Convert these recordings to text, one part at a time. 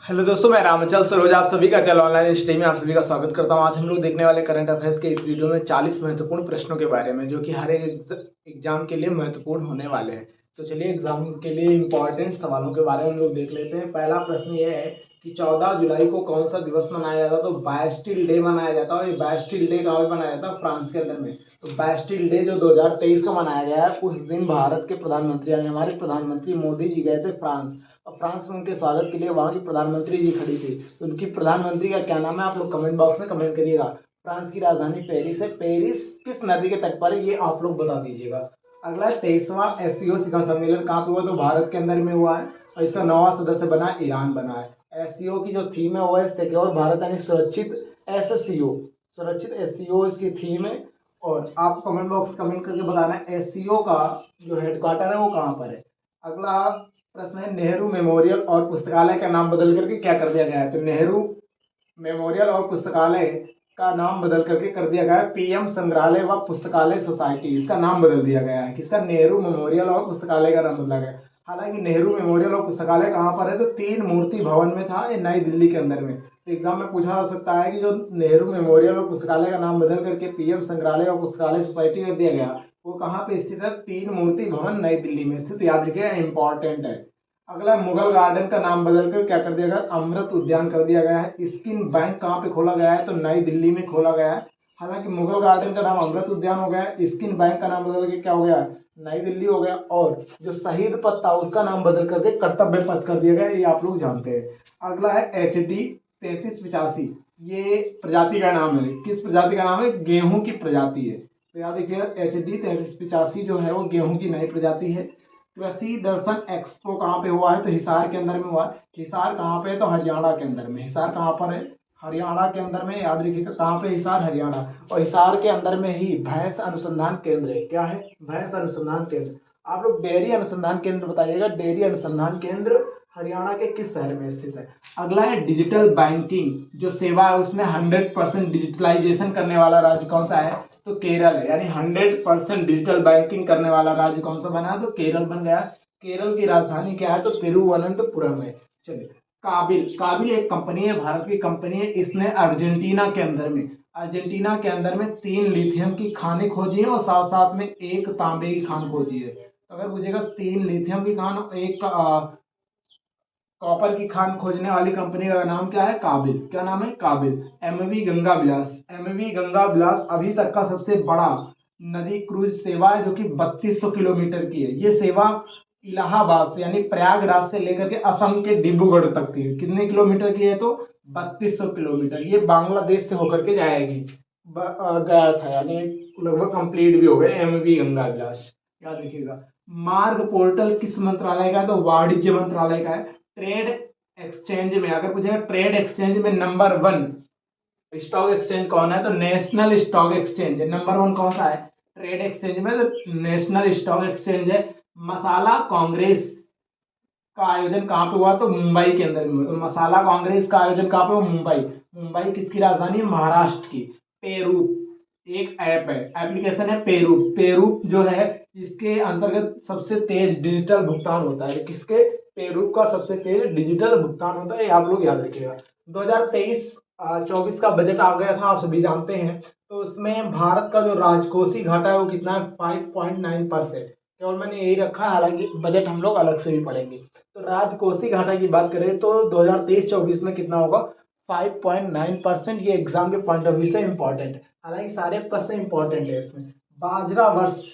Hello दोस्तों, मैं रामचल सरोज आप सभी का चैनल ऑनलाइन स्टडी में आप सभी का स्वागत करता हूं। आज हम लोग देखने वाले करंट अफेयर्स के इस वीडियो में 40 महत्वपूर्ण प्रश्नों के बारे में, जो कि हर एक एग्जाम के लिए महत्वपूर्ण होने वाले हैं। तो चलिए एग्जाम के लिए इंपॉर्टेंट सवालों के बारे में हम लोग देख लेते हैं। पहला प्रश्न ये है कि 14 जुलाई को कौन सा दिवस मनाया जाता है? तो बास्टिल डे मनाया जाता है। और ये बास्टिल डे कहाँ पे मनाया जाता है? फ्रांस के अंदर में। तो बास्टिल डे जो 2023 का मनाया गया है, उस दिन भारत के प्रधानमंत्री यानी हमारे प्रधानमंत्री मोदी जी गए थे फ्रांस। और फ्रांस में उनके स्वागत के लिए वहाँ की प्रधानमंत्री जी खड़ी थी। तो उनकी प्रधानमंत्री का क्या नाम है? आप लोग कमेंट बॉक्स में कमेंट करिएगा। फ्रांस की राजधानी पेरिस है। पेरिस किस नदी के तट पर है, ये आप लोग बता दीजिएगा। अगला है 23वां एससीओ शिखर सम्मेलन कहाँ पे हुआ? तो भारत के अंदर में हुआ है। और इसका 9वां सदस्य बना ईरान बना है। एससीओ की जो थीम है वो है सिक्योर भारत यानी सुरक्षित एससीओ, सुरक्षित एससीओ इसकी थीम है। और आप कमेंट बॉक्स कमेंट करके बताना एससीओ का जो हेडक्वार्टर है वो कहाँ पर है। अगला प्रश्न है नेहरू मेमोरियल और पुस्तकालय का नाम बदल करके क्या कर दिया गया है? तो नेहरू मेमोरियल और पुस्तकालय का नाम बदल करके कर दिया गया है पीएम संग्रहालय व पुस्तकालय सोसाइटी। इसका नाम बदल दिया गया है। किसका? नेहरू मेमोरियल और पुस्तकालय का नाम बदला गया। हालांकि नेहरू मेमोरियल और पुस्तकालय कहाँ पर है? तो तीन मूर्ति भवन में था, ये नई दिल्ली के अंदर में। तो एग्जाम में पूछा जा सकता है कि जो नेहरू मेमोरियल और पुस्तकालय का नाम बदल करके पीएम संग्रहालय और पुस्तकालय सोसाइटी कर दिया गया, वो कहाँ पे स्थित है? तीन मूर्ति भवन नई दिल्ली में स्थित। याद रखिए, इंपॉर्टेंट है। अगला मुगल गार्डन का नाम बदलकर क्या कर दिया गया? अमृत उद्यान कर दिया गया है। स्किन बैंक कहाँ पे खोला गया है? तो नई दिल्ली में खोला गया है। हालांकि मुगल गार्डन का नाम अमृत उद्यान हो गया, स्किन बैंक का नाम बदल के क्या हो गया? नई दिल्ली हो गया। और जो शहीद पथ था उसका नाम बदल करके कर्तव्य पथ कर दिया गया, ये आप लोग जानते हैं। अगला है HD 3385। ये प्रजाति का नाम है। किस प्रजाति का नाम है? गेहूं की प्रजाति है। तो याद रखिएगा, HD 3385 जो है वो गेहूं की नई प्रजाति है। कृषि दर्शन एक्सपो कहाँ पे हुआ है? तो हिसार के अंदर में हुआ है। हिसार कहाँ पे है? तो हरियाणा के अंदर में। हिसार कहाँ पर है? हरियाणा के अंदर में। याद रखिएगा कहाँ पे? हिसार, हरियाणा। और हिसार के अंदर में ही भैंस अनुसंधान केंद्र है। क्या है? भैंस अनुसंधान केंद्र। आप लोग डेयरी अनुसंधान केंद्र बताइएगा। डेयरी अनुसंधान केंद्र हरियाणा के किस शहर में स्थित है? अगला है डिजिटल बैंकिंग जो सेवा है उसमें 100% डिजिटलाइजेशन करने वाला राज्य कौन सा है? तो केरल है। यानी 100% डिजिटल बैंकिंग करने वाला राज्य कौन सा बना? तो केरल बन गया। केरल की राजधानी क्या है? तो तिरुवनंतपुरम है। चलिए, काबिल। काबिल एक कंपनी है, भारत की कंपनी है। इसने अर्जेंटीना के अंदर में 3 लिथियम की खानें खोजी है और साथ साथ में एक तांबे की खान खोजी है। तो अगर पूछेगा 3 लिथियम की खान और एक कॉपर की खान खोजने वाली कंपनी का नाम क्या है? काबिल। क्या नाम है? काबिल। एमवी गंगा विलास। एमवी गंगा विलास अभी तक का सबसे बड़ा नदी क्रूज सेवा है, जो कि 3200 किलोमीटर की है। ये सेवा इलाहाबाद से यानी प्रयागराज से लेकर के असम के डिब्रूगढ़ तक की है। कितने किलोमीटर की है? तो 3200 किलोमीटर। ये बांग्लादेश से होकर के जाएगी। गया था, यानी लगभग कंप्लीट भी हो गए एमवी गंगा विलास। याद रखिएगा। मार्ग पोर्टल किस मंत्रालय का है? तो वाणिज्य मंत्रालय का है। ट्रेड एक्सचेंज में अगर पूछेगा ट्रेड एक्सचेंज में नंबर 1 स्टॉक एक्सचेंज कौन है? तो नेशनल स्टॉक एक्सचेंज है। नंबर 1 कौन सा है ट्रेड एक्सचेंज में? तो नेशनल स्टॉक एक्सचेंज है। मसाला कांग्रेस का आयोजन कहाँ पे हुआ? तो मुंबई के अंदर में हुआ। तो मसाला कांग्रेस का आयोजन कहाँ पे हुआ? मुंबई। मुंबई किसकी राजधानी है? महाराष्ट्र की। पेरू एक ऐप है, एप्लीकेशन है पेरू। पेरू जो है इसके अंतर्गत सबसे तेज डिजिटल भुगतान होता है। किसके? पेरू का सबसे तेज डिजिटल भुगतान होता है, आप लोग याद रखिएगा। 2023-24 का बजट आ गया था, आप सभी जानते हैं। तो उसमें भारत का जो राजकोषीय घाटा है वो कितना है? 5.9%। केवल मैंने यही रखा है, हालांकि बजट हम लोग अलग से भी पढ़ेंगे। तो राजकोषीय घाटा की बात करें तो 2023-24 में कितना होगा? 5.9%। ये एग्जाम के पॉइंट ऑफ व्यू से इंपॉर्टेंट है। हालांकि सारे प्रश्न इंपॉर्टेंट है इसमें। बाजरा वर्ष,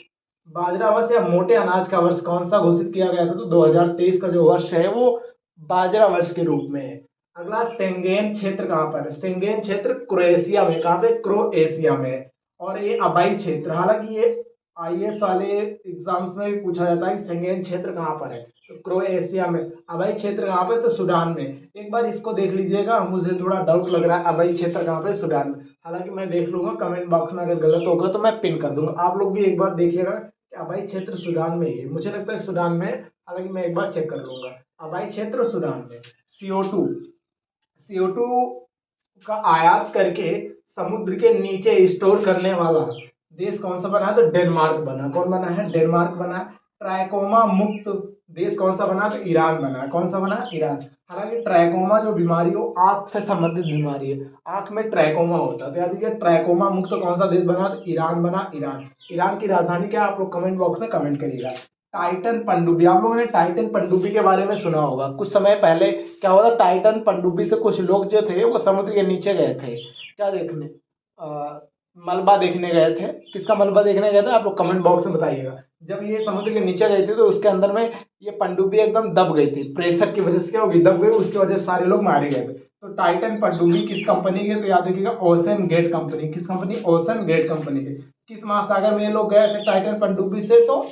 बाजरा वर्ष या मोटे अनाज का वर्ष कौन सा घोषित किया गया था? तो 2023 का जो वर्ष है वो बाजरा वर्ष के रूप में है। अगला शेंगेन क्षेत्र कहाँ पर है? शेंगेन क्षेत्र क्रोएशिया में। कहाँ पे? क्रोएशिया में है। और ये अबाई क्षेत्र, हालांकि ये आईएएस वाले एग्जाम्स में भी पूछा जाता है कि शेंगेन क्षेत्र कहाँ पर है? तो क्रोएशिया में। अबाई क्षेत्र कहाँ पे? तो सूडान में। एक बार इसको देख लीजिएगा, मुझे थोड़ा डाउट लग रहा है अबाई क्षेत्र कहाँ पे? सूडान में। हालांकि मैं देख लूंगा, कमेंट बॉक्स में अगर गलत होगा तो मैं पिन कर दूंगा। आप लोग भी एक बार देखिएगा कि अबाई क्षेत्र सूडान में ही है। मुझे लगता है सूडान में है, हालांकि मैं एक बार चेक कर लूंगा। अबाई क्षेत्र सूडान में। CO2, CO2 का आयात करके समुद्र के नीचे स्टोर करने वाला देश कौन सा बना है? तो डेनमार्क बना। कौन बना है? डेनमार्क बना है। ट्राइकोमा मुक्त देश कौन सा बना? तो ईरान बना। कौन सा बना? ईरान। हालांकि ट्रैकोमा जो बीमारी हो आंख से संबंधित बीमारी है, आंख में ट्रैकोमा होता है, तो याद रखिए ट्रैकोमा मुक्त कौन सा देश बना? तो ईरान बना। ईरान। ईरान की राजधानी क्या है? आप लोग कमेंट बॉक्स में कमेंट करिएगा। टाइटन पनडुब्बी, आप लोगों ने टाइटन पनडुब्बी के बारे में सुना होगा। कुछ समय पहले क्या हुआ था, टाइटन पनडुब्बी से कुछ लोग जो थे वो समुद्र के नीचे गए थे, क्या देखने? मलबा देखने गए थे। किसका मलबा देखने गए थे? आप लोग कमेंट बॉक्स में बताइएगा। जब ये समुद्र के नीचे गए थे तो उसके अंदर में ये पनडुब्बी एकदम दब गई थी, प्रेशर की वजह से क्या होगी? दब गई, उसकी वजह से सारे लोग मारे गए थे। तो टाइटन पनडुब्बी किस कंपनी के? तो याद रखिएगा ओशन गेट कंपनी। किस कंपनी? ओशन गेट कंपनी के। किस महासागर में ये लोग गए थे टाइटन पनडुब्बी से? तो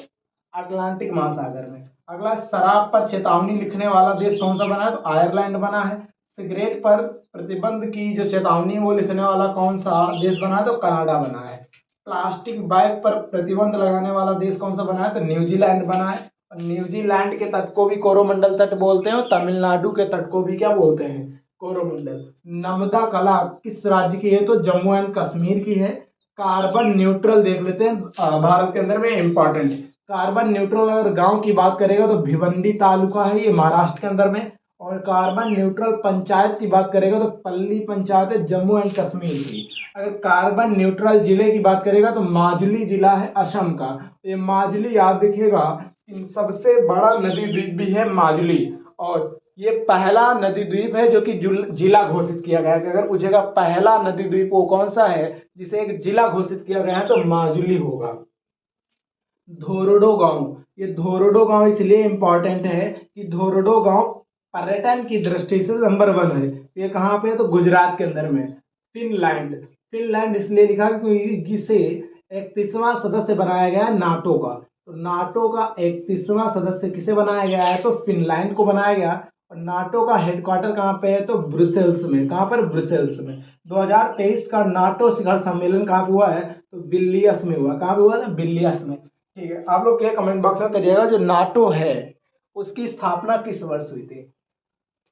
अटलांटिक महासागर में। अगला, शराब पर चेतावनी लिखने वाला देश कौन सा बना है? तो आयरलैंड बना है। सिगरेट पर प्रतिबंध की जो चेतावनी है वो लिखने वाला कौन सा देश बना है? तो कनाडा बना है। प्लास्टिक बैग पर प्रतिबंध लगाने वाला देश कौन सा बना है? तो न्यूजीलैंड बना है। और न्यूजीलैंड के तट को भी कोरोमंडल तट बोलते हैं और तमिलनाडु के तट को भी क्या बोलते हैं? कोरोमंडल। नर्मदा कला किस राज्य की है? तो जम्मू एंड कश्मीर की है। कार्बन न्यूट्रल देख लेते हैं, भारत के अंदर में इंपॉर्टेंट। कार्बन न्यूट्रल अगर गांव की बात करेगा तो भिवंडी तालुका है, ये महाराष्ट्र के अंदर में। और कार्बन न्यूट्रल पंचायत की बात करेगा तो पल्ली पंचायत है जम्मू एंड कश्मीर की। अगर कार्बन न्यूट्रल जिले की बात करेगा तो माजुली जिला है असम का। ये माजुली याद रखिएगा, इन सबसे बड़ा नदी द्वीप भी है माजुली। और ये पहला नदी द्वीप है जो कि जिला घोषित किया गया है। कि अगर पूछेगा पहला नदी द्वीप वो कौन सा है जिसे एक जिला घोषित किया गया है, तो माजुली होगा। धोरडो गांव, ये धोरडो गांव इसलिए इंपॉर्टेंट है कि धोरडो गांव पर्यटन की दृष्टि से नंबर 1 है। ये कहाँ पे है? तो गुजरात के अंदर में। फिनलैंड, फिनलैंड इसलिए लिखा क्योंकि इसे 31वां सदस्य बनाया गया है नाटो का। तो नाटो का 31वां सदस्य किसे बनाया गया है? तो फिनलैंड को बनाया गया। और नाटो का हेडक्वार्टर कहाँ पे है? तो ब्रुसेल्स में। कहाँ पर? ब्रुसेल्स में। 2023 का नाटो शिखर सम्मेलन कहाँ पे हुआ है? तो विलियस में हुआ। कहाँ पे हुआ था? विलियस में। ठीक है, आप लोग के कमेंट बॉक्स में करिएगा जो नाटो है उसकी स्थापना किस वर्ष हुई थी।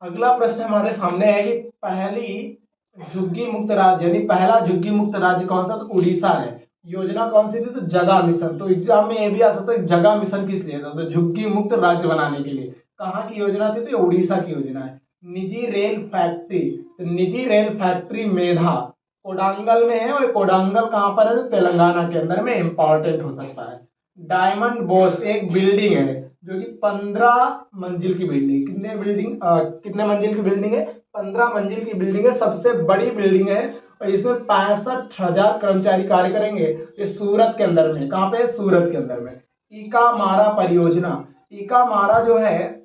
अगला प्रश्न हमारे सामने है कि पहली झुग्गी मुक्त राज्य यानी पहला झुग्गी मुक्त राज्य कौन सा? तो उड़ीसा है। योजना कौन सी थी? तो जगह मिशन। तो एग्जाम में ये भी आ सकता है जगह मिशन किस लिए था? तो झुग्गी मुक्त राज्य बनाने के लिए। कहाँ की योजना थी? तो ये उड़ीसा की योजना है। निजी रेल फैक्ट्री, तो निजी रेल फैक्ट्री मेधा कोडांगल में है। और कोडांगल कहाँ पर है? तो तेलंगाना के अंदर में। इंपॉर्टेंट हो सकता है। डायमंड बॉस एक बिल्डिंग है जो कि 15 मंजिल की बिल्डिंग। कितने मंजिल की बिल्डिंग है? 15 मंजिल की बिल्डिंग है, सबसे बड़ी बिल्डिंग है। और इसमें 65,000 कर्मचारी कार्य करेंगे। ये सूरत के अंदर में। कहाँ पे? सूरत के अंदर में। ईका मारा परियोजना, ईका मारा जो है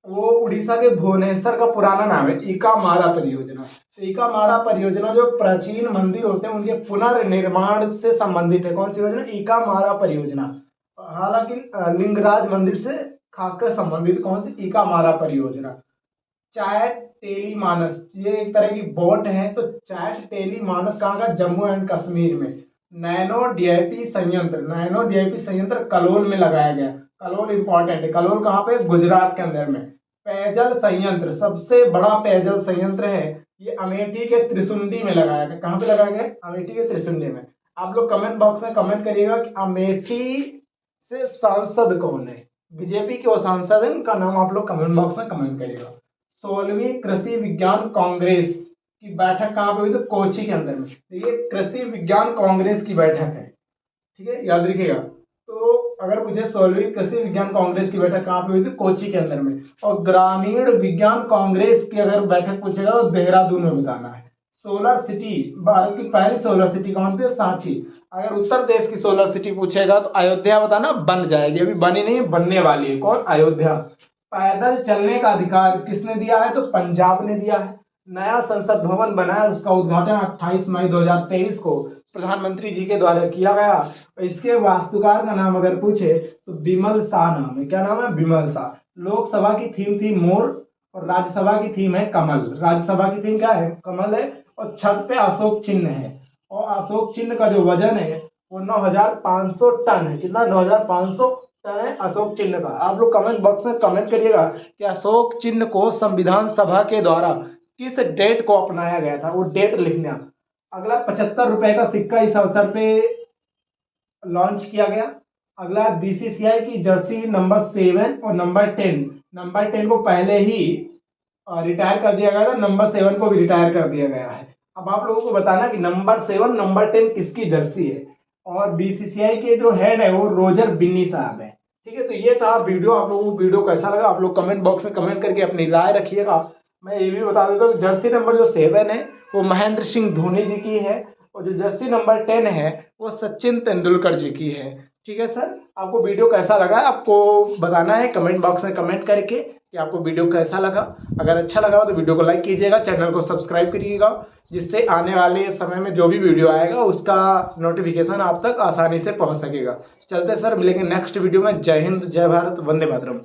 वो उड़ीसा के भुवनेश्वर का पुराना नाम है, ईका मारा परियोजना। ईका मारा परियोजना जो प्राचीन मंदिर होते हैं उनके पुनर्निर्माण से संबंधित है। कौन सी योजना? ईका मारा परियोजना। हालांकि लिंगराज मंदिर से खासकर संबंधित कौन सी? ईका मारा परियोजना। चैट टेली मानस, ये एक तरह की बोट है। तो चैट टेली मानस कहाँ का? जम्मू एंड कश्मीर में। नैनो डीआईपी संयंत्र, नैनो डीआईपी संयंत्र कलोल में लगाया गया। कलोल इंपॉर्टेंट है। कलोल कहाँ पे? गुजरात के अंदर में। पेयजल संयंत्र, सबसे बड़ा पेयजल संयंत्र है ये अमेठी के त्रिशुंडी में लगाया गया। कहाँ पे लगाया गया? अमेठी के त्रिशुंडी में। आप लोग कमेंट बॉक्स में कमेंट करिएगा कि अमेठी से सांसद कौन है? बीजेपी के वो सांसद है, उनका नाम आप लोग कमेंट बॉक्स में कमेंट करिएगा। 16वीं कृषि विज्ञान कांग्रेस की बैठक कहाँ पे हुई? तो कोची के अंदर में। तो ये कृषि विज्ञान कांग्रेस की बैठक है। ठीक है, याद रखिएगा। तो अगर मुझे 16वीं कृषि विज्ञान कांग्रेस की बैठक कहाँ पे हुई थी? कोची के अंदर में। और ग्रामीण विज्ञान कांग्रेस की अगर बैठक पूछेगा तो देहरादून में बताना है। सोलर सिटी, भारत की पहली सोलर सिटी कौन सी है? सांची। अगर उत्तर देश की सोलर सिटी पूछेगा तो अयोध्या बताना, बन जाएगी। अभी बनी नहीं है, बनने वाली है। कौन? अयोध्या। पैदल चलने का अधिकार किसने दिया है? तो पंजाब ने दिया है। नया संसद भवन बना है, उसका उद्घाटन 28 मई 2023 को प्रधानमंत्री जी के द्वारा किया गया। इसके वास्तुकार का नाम अगर पूछे तो बिमल शाह नाम है। क्या नाम है? बिमल शाह। लोकसभा की थीम थी मोर और राज्यसभा की थीम है कमल। राज्यसभा की थीम क्या है? कमल है। और छत पे अशोक चिन्ह है। और अशोक चिन्ह का जो वजन है वो 9,500 टन है। कितना? 9,500 टन है अशोक चिन्ह का। आप लोग कमेंट बॉक्स में कमेंट करिएगा कि अशोक चिन्ह को संविधान सभा के द्वारा किस डेट को अपनाया गया था, वो डेट लिखना। अगला, 75 रुपए का सिक्का इस अवसर पे लॉन्च किया गया। अगला बीसीसीआई की जर्सी नंबर 7 और नंबर 10, नंबर 10 को पहले ही रिटायर कर दिया गया था, नंबर 7 को भी रिटायर कर दिया गया है। अब आप लोगों को बताना कि नंबर 7 नंबर 10 किसकी जर्सी है, और बीसीसीआई के जो हेड है वो रोजर बिन्नी साहब है। ठीक है, तो ये था वीडियो। आप लोगों को वीडियो कैसा लगा आप लोग कमेंट बॉक्स में कमेंट करके अपनी राय रखिएगा। मैं ये भी बता देता हूँ जर्सी नंबर जो 7 है वो महेंद्र सिंह धोनी जी की है, और जो जर्सी नंबर 10 है वो सचिन तेंदुलकर जी की है। ठीक है सर, आपको वीडियो कैसा लगा आपको बताना है कमेंट बॉक्स में कमेंट करके कि आपको वीडियो कैसा लगा। अगर अच्छा लगा हो तो वीडियो को लाइक कीजिएगा, चैनल को सब्सक्राइब करिएगा, जिससे आने वाले समय में जो भी वीडियो आएगा उसका नोटिफिकेशन आप तक आसानी से पहुंच सकेगा। चलते सर, मिलेंगे नेक्स्ट वीडियो में। जय हिंद, जय भारत, वंदे मातरम।